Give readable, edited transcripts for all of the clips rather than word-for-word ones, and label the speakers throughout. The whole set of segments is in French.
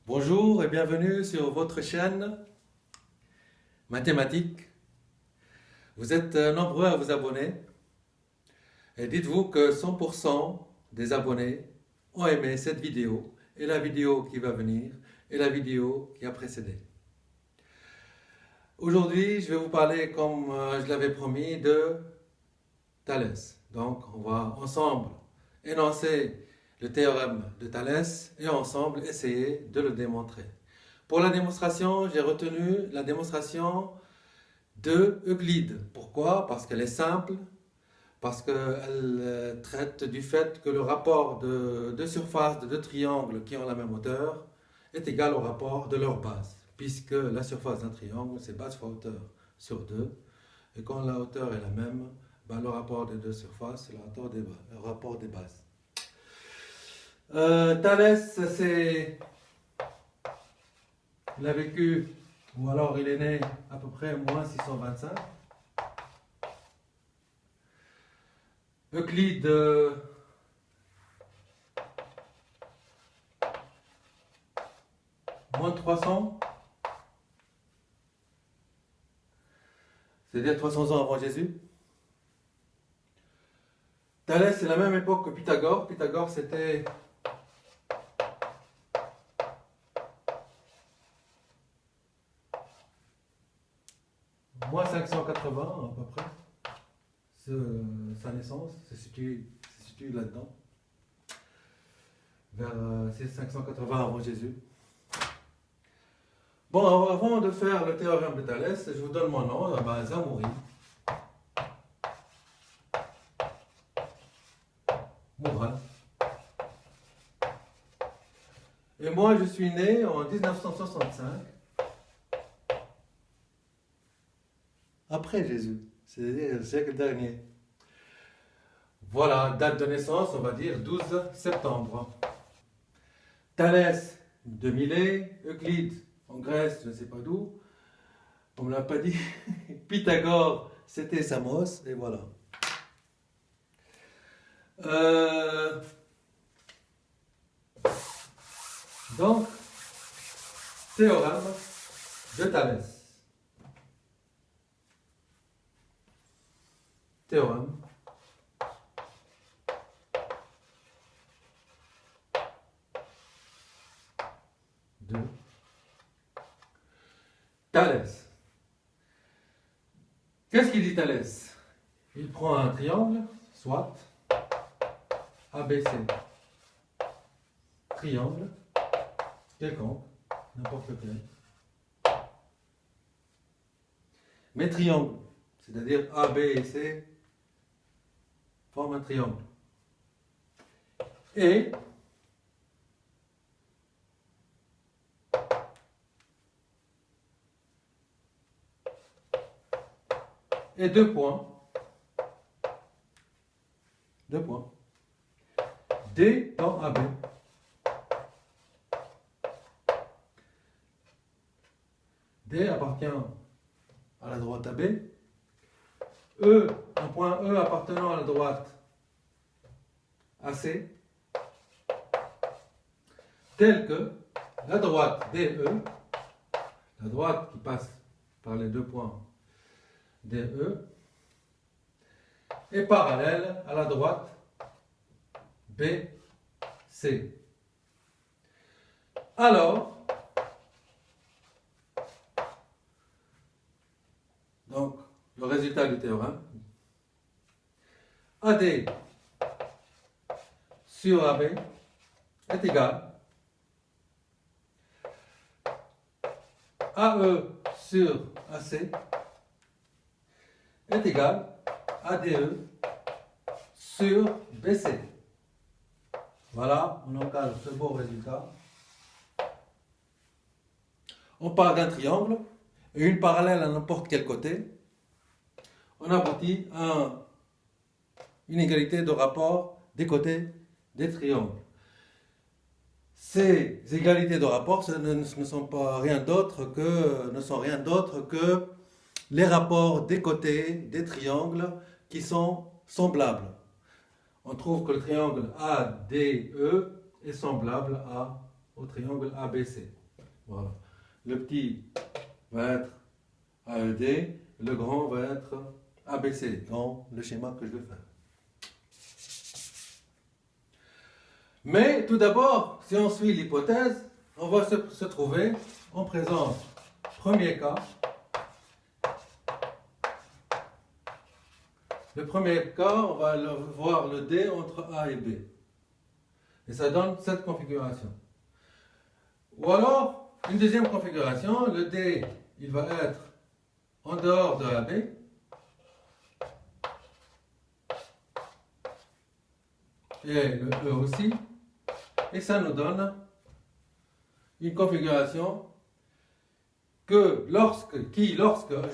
Speaker 1: Bonjour et bienvenue sur votre chaîne Mathématiques. Vous êtes nombreux à vous abonner et dites-vous que 100% des abonnés ont aimé cette vidéo et la vidéo qui va venir et la vidéo qui a précédé. Aujourd'hui, je vais vous parler, comme je l'avais promis, de Thalès. Donc, on va ensemble énoncer le théorème de Thalès et ensemble essayer de le démontrer. Pour la démonstration, j'ai retenu la démonstration de Euclide. Pourquoi? Parce qu'elle est simple, parce qu'elle traite du fait que le rapport de deux surfaces de deux triangles qui ont la même hauteur est égal au rapport de leur base, puisque la surface d'un triangle, c'est base fois hauteur sur 2, et quand la hauteur est la même, le rapport des deux surfaces, c'est le rapport des bases. Thalès, il a vécu, ou alors il est né à peu près moins 625. Euclide, moins 300, c'est-à-dire 300 ans avant Jésus. Thalès, c'est la même époque que Pythagore. Pythagore, c'était moins 580 à peu près. Sa naissance se situe là-dedans, vers 580 avant Jésus. Bon, alors, avant de faire le théorème de Thalès, je vous donne mon nom, Zamouri. Mourad. Et moi, je suis né en 1965, après Jésus, c'est-à-dire le siècle dernier. Voilà, date de naissance, on va dire 12 septembre. Thalès, de Milet, Euclide, en Grèce, je ne sais pas d'où, on ne me l'a pas dit. Pythagore, c'était Samos, et voilà. Donc, théorème de Thalès. Théorème de Thalès. Qu'est-ce qu'il dit Thalès? Il prend un triangle, soit ABC. Triangle, quelconque, n'importe lequel. Mais triangle, c'est-à-dire A, B et C forment un triangle. Et deux points. D dans AB. D appartient à la droite AB. Un point E appartenant à la droite AC, tel que la droite DE, la droite qui passe par les deux points DE, est parallèle à la droite BC. Alors, donc, le résultat du théorème, AD sur AB est égal à AE sur AC est égal à DE sur BC. Voilà, on encadre ce beau résultat. On part d'un triangle et une parallèle à n'importe quel côté. On aboutit à une égalité de rapport des côtés des triangles. Ces égalités de rapport ne sont rien d'autre que les rapports des côtés des triangles qui sont semblables. On trouve que le triangle ADE est semblable à au triangle ABC. Voilà. Le petit va être AED, le grand va être ABC dans le schéma que je vais faire. Mais tout d'abord, si on suit l'hypothèse, on va se trouver en présence, premier cas. Le premier cas, on va voir le D entre A et B. Et ça donne cette configuration. Ou alors, une deuxième configuration, le D, il va être en dehors de AB. Et le E aussi. Et ça nous donne une configuration que lorsque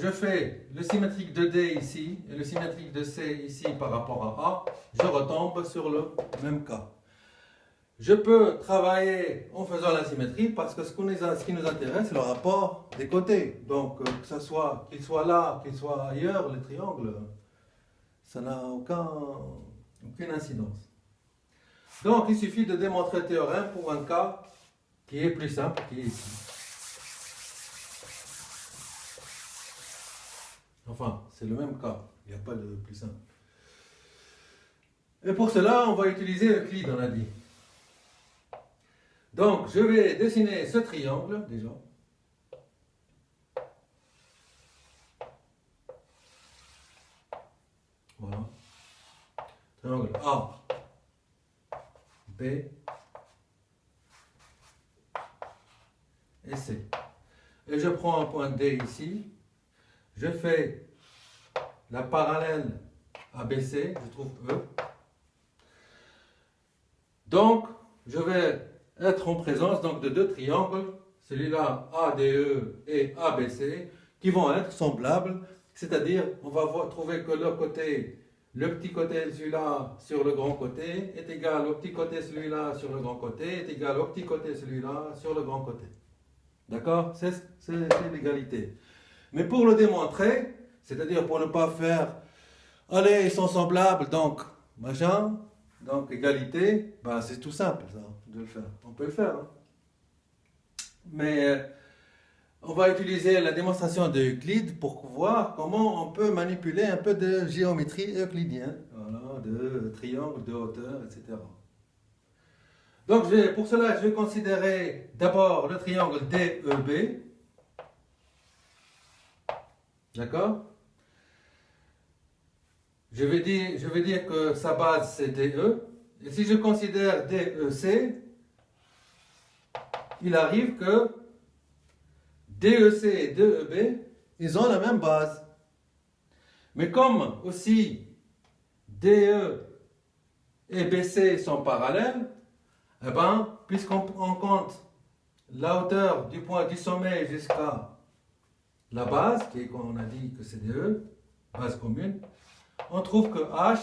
Speaker 1: je fais le symétrique de D ici et le symétrique de C ici par rapport à A, je retombe sur le même cas. Je peux travailler en faisant la symétrie parce que ce qui nous intéresse, c'est le rapport des côtés. Donc, qu'il soit là, qu'il soit ailleurs, le triangle, ça n'a aucune incidence. Donc, il suffit de démontrer le théorème pour un cas qui est plus simple, qui est ici. Enfin, c'est le même cas, il n'y a pas de plus simple. Et pour cela, on va utiliser Euclide, on a dit. Donc, je vais dessiner ce triangle, déjà. Voilà. Triangle A, B et C. Et je prends un point D ici. Je fais la parallèle ABC, je trouve E. Donc, je vais être en présence donc, de deux triangles, celui-là ADE et ABC, qui vont être semblables, c'est-à-dire on va trouver que le petit côté celui-là sur le grand côté est égal au petit côté celui-là sur le grand côté, est égal au petit côté celui-là sur le grand côté. D'accord? C'est l'égalité. Mais pour le démontrer, c'est-à-dire pour ne pas faire, allez, ils sont semblables, donc, machin, donc égalité, ben, c'est tout simple ça, de le faire. On peut le faire. Hein. Mais on va utiliser la démonstration de Euclide pour voir comment on peut manipuler un peu de géométrie euclidienne, voilà, de triangles, de hauteur, etc. Donc pour cela, je vais considérer d'abord le triangle DEB. D'accord? Je vais dire que sa base c'est DE. Et si je considère DEC, il arrive que DEC et DEB, ils ont la même base. Mais comme aussi DE et BC sont parallèles, eh ben, puisqu'on compte la hauteur du point du sommet jusqu'à la base, qu'on a dit que c'est DE, base commune, on trouve que H,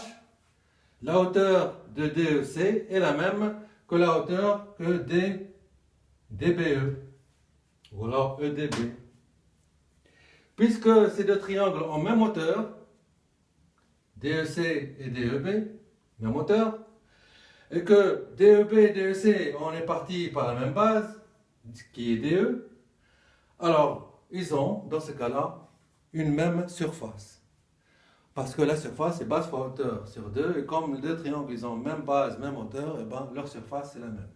Speaker 1: la hauteur de DEC est la même que la hauteur que DBE, ou alors EDB. Puisque ces deux triangles ont même hauteur, DEC et DEB, même hauteur, et que DEB et DEC, on est parti par la même base, qui est DE, alors ils ont, dans ce cas-là, une même surface. Parce que la surface est base fois hauteur sur 2, et comme les deux triangles ils ont même base, même hauteur, et ben, leur surface est la même.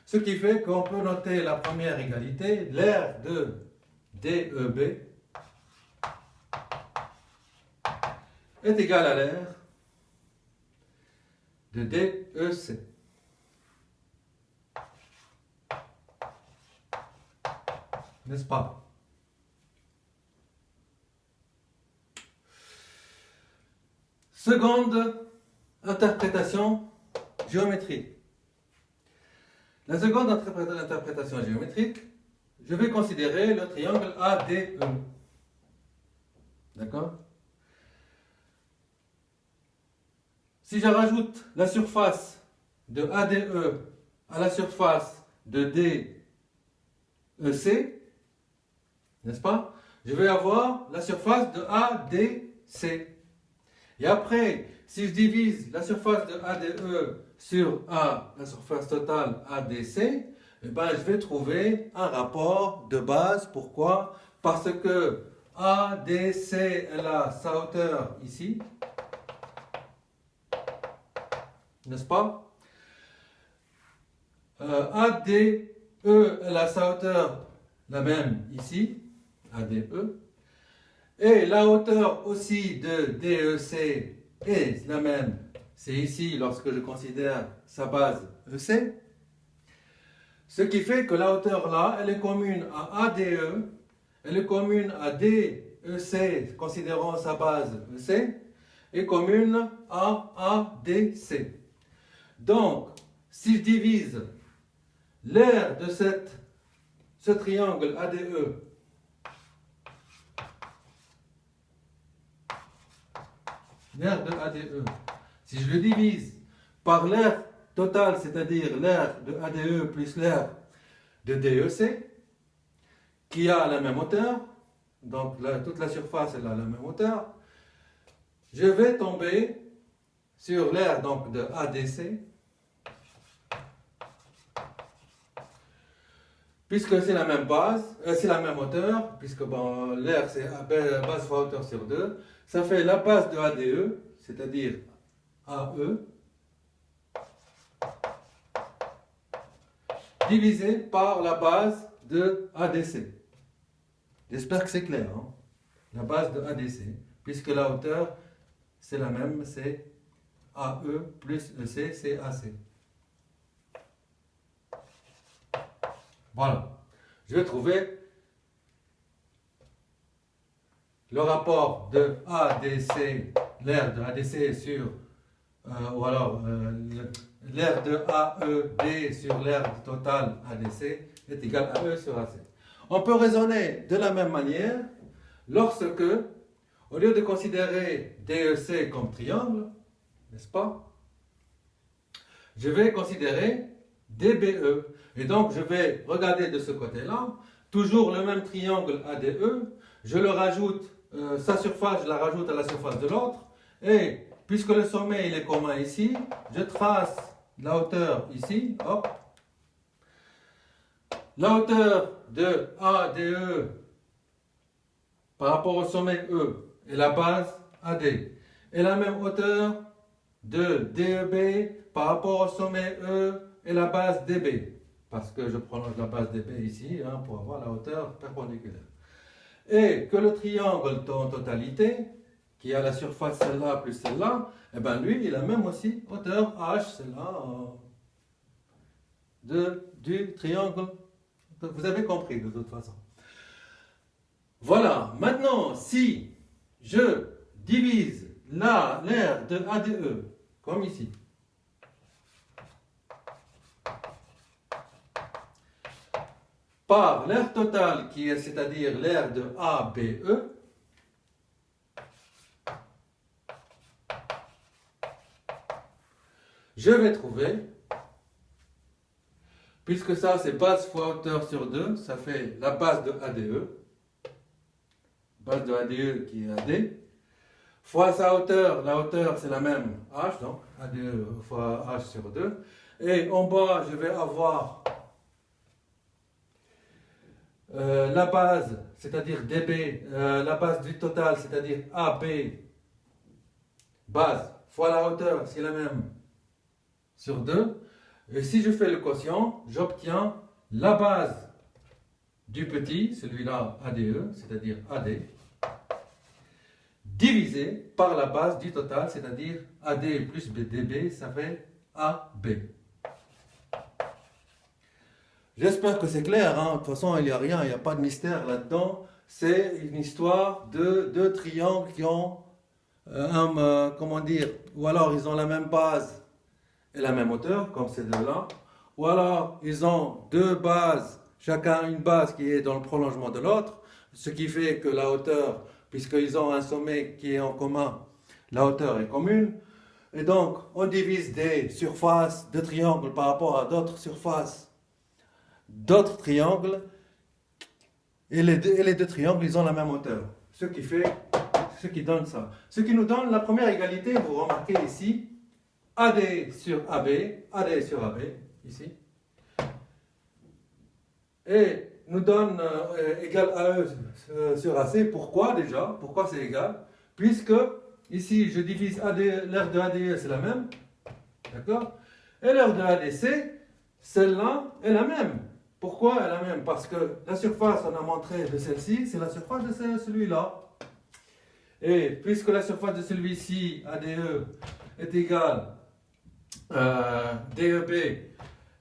Speaker 1: Ce qui fait qu'on peut noter la première égalité, l'aire de DEB est égale à l'aire de DEC. N'est-ce pas? Seconde interprétation géométrique. La seconde interprétation géométrique, je vais considérer le triangle ADE. D'accord? Si je rajoute la surface de ADE à la surface de DEC, n'est-ce pas? Je vais avoir la surface de ADC. Et après, si je divise la surface de ADE sur A, la surface totale ADC, eh ben, je vais trouver un rapport de base. Pourquoi? Parce que ADC, elle a sa hauteur ici, n'est-ce pas? ADE, elle a sa hauteur la même ici, ADE. Et la hauteur aussi de DEC est la même. C'est ici lorsque je considère sa base EC. Ce qui fait que la hauteur là, elle est commune à ADE, elle est commune à DEC, considérant sa base EC, et commune à ADC. Donc, si je divise l'aire de ce triangle ADE l'aire de ADE, si je le divise par l'aire totale, c'est-à-dire l'aire de ADE plus l'aire de DEC, qui a la même hauteur, donc là, toute la surface elle a la même hauteur, je vais tomber sur l'aire donc de ADC, puisque c'est la même base, c'est la même hauteur, puisque bon, l'aire c'est base fois hauteur sur 2, ça fait la base de ADE, c'est-à-dire AE, divisé par la base de ADC. J'espère que c'est clair, hein? La base de ADC, puisque la hauteur c'est la même, c'est AE plus EC, c'est AC. Voilà. Je vais trouver le rapport de ADC, l'aire de ADC sur, ou alors l'aire de AED sur l'aire totale ADC est égal à E sur AC. On peut raisonner de la même manière lorsque, au lieu de considérer DEC comme triangle, n'est-ce pas, je vais considérer DBE. Et donc, je vais regarder de ce côté-là, toujours le même triangle ADE, je le rajoute, sa surface, je la rajoute à la surface de l'autre, et puisque le sommet il est commun ici, je trace la hauteur ici, hop. La hauteur de ADE par rapport au sommet E et la base AD est la même hauteur de DEB par rapport au sommet E et la base DB, parce que je prolonge la base DB ici hein, pour avoir la hauteur perpendiculaire. Et que le triangle en totalité, qui a la surface celle-là plus celle-là, eh ben lui, il a même aussi hauteur H, celle-là, du triangle. Vous avez compris de toute façon. Voilà, maintenant, si je divise l'aire de ADE, comme ici, par l'aire totale, qui est, c'est-à-dire l'aire de ABE, je vais trouver, puisque ça c'est base fois hauteur sur 2, ça fait la base de ADE, base de ADE qui est AD, fois sa hauteur, la hauteur c'est la même H, donc ADE fois H sur 2, et en bas je vais avoir la base, c'est-à-dire DB, la base du total, c'est-à-dire AB, base, fois la hauteur, c'est la même, sur 2. Et si je fais le quotient, j'obtiens la base du petit, celui-là ADE, c'est-à-dire AD, divisé par la base du total, c'est-à-dire AD plus DB, ça fait AB. J'espère que c'est clair, hein. De toute façon il n'y a rien, il n'y a pas de mystère là-dedans. C'est une histoire de deux triangles qui ont comment dire, ou alors ils ont la même base et la même hauteur, comme ces deux-là, ou alors ils ont deux bases, chacun une base qui est dans le prolongement de l'autre, ce qui fait que la hauteur, puisqu'ils ont un sommet qui est en commun, la hauteur est commune, et donc on divise des surfaces de triangles par rapport à d'autres surfaces d'autres triangles, et les deux triangles, ils ont la même hauteur. Ce qui donne ça. Ce qui nous donne la première égalité, vous remarquez ici, AD sur AB, ici. et nous donne égal AE sur AC. Pourquoi déjà? Pourquoi c'est égal? Puisque ici je divise l'aire de ADE, c'est la même, d'accord? Et l'aire de ADC, celle-là est la même. Pourquoi elle est la même? Parce que la surface, on a montré de celle-ci, c'est la surface de celui-là. Et puisque la surface de celui-ci, ADE, est égale, DEB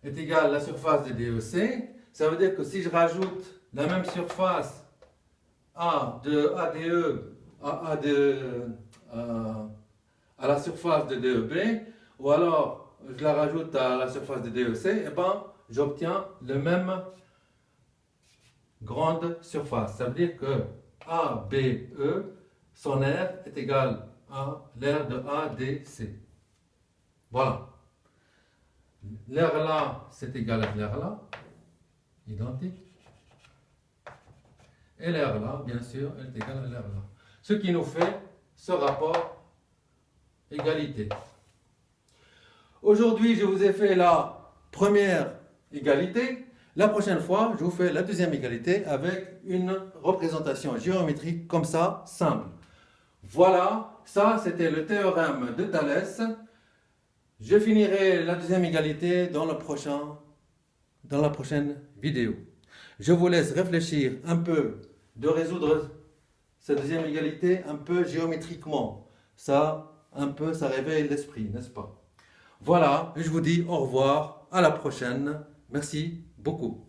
Speaker 1: est égale à la surface de DEC, ça veut dire que si je rajoute la même surface A de ADE à la surface de DEB, ou alors je la rajoute à la surface de DEC, et ben j'obtiens le même grande surface. Ça veut dire que ABE, son aire est égal à l'aire de ADC. Voilà. L'aire là, c'est égal à l'aire là, identique. Et l'aire là, bien sûr, elle est égale à l'aire là. Ce qui nous fait ce rapport égalité. Aujourd'hui, je vous ai fait la première égalité. La prochaine fois, je vous fais la deuxième égalité avec une représentation géométrique comme ça, simple. Voilà, ça c'était le théorème de Thalès. Je finirai la deuxième égalité dans la prochaine vidéo. Je vous laisse réfléchir un peu de résoudre cette deuxième égalité un peu géométriquement. Ça réveille l'esprit, n'est-ce pas? Voilà, je vous dis au revoir, à la prochaine. Merci beaucoup.